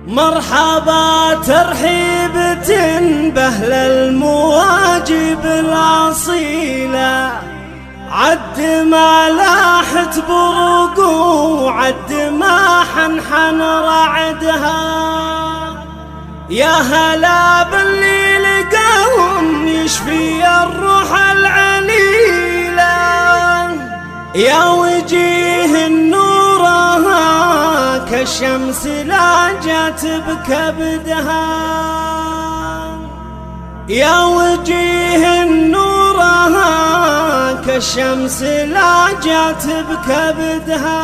مرحبا ترحيبة بأهل المواجب الأصيلة، عد ما لاحت بروق وعد ما حنحن رعدها. يا هلا باللي لقاهم يشفي الروح العليلة، يا وجيه النورها كالشمس لاجت بكبدها. يا وجيه النورها كالشمس لاجت بكبدها.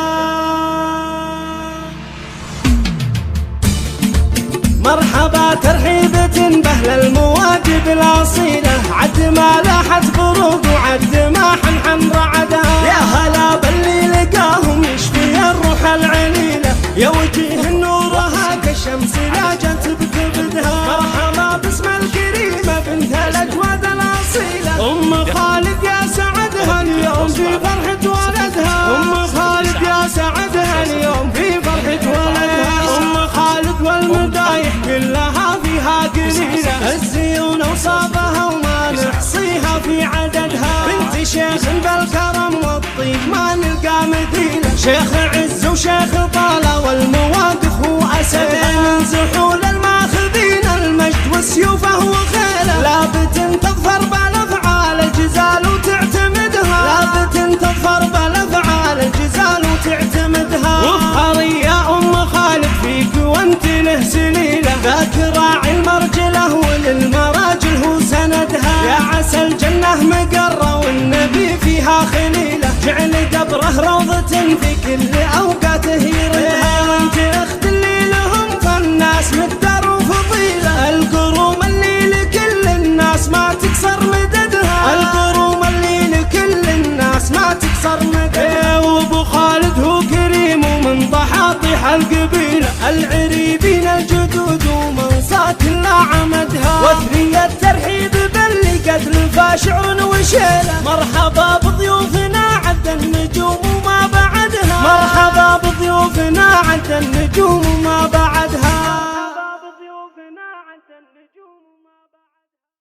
مرحبا ترحيبة بأهل المواجب الأصيلة، عد ما لاحت بروق وعد ما حنحن رعدها. يا هلا باللي لقاهم يشفي الروح العليلة، يا وجيه نورها كالشمس لاجت بكبدها. مرحبا باسم الكريمة بنت الأجواد الأصيلة، أم خالد يا سعدها اليوم في فرحة ولدها. أم خالد يا سعدها اليوم في فرحة ولدها. أم خالد والمدايح كلها فيها قليلة، الزيون وصابها وما نحصيها في عددها. بنت شيخ بالكرم والطيب ما نلقى مثيله، شيخ عز وشيخ طالة والمواقف هو أسدها. من زحول الماخذين المجد وسيوفه وخيله، لابت تظفر بالأفعال الجزال وتعتمدها. لابت تظفر بالأفعال الجزال وتعتمدها. وافخري يا أم خالد فيك وانت له سليلة، ذاك راعي المرجله وللمراجل هو سندها. يا عسى الجنة مقرة والنبي فيها خليلة، جعل قبره روضة في كل أوقاته يردها. وانت اخت اللي لهم فالناس مقدار وفضيلة، القروم اللي لكل الناس ما تكسر مددها. القروم اللي لكل الناس ما تكسر مددها. وابو خالد هو كريم ومن ضحاطيح القبيلة، العريبين الجدود ومن ساكن لا عمدها. وثري الترحيب باللي قتل فاشعون وشيله، مرحبا بضيوفنا عد النجوم وما بعدها. مرحبا بضيوفنا عد النجوم وما بعدها.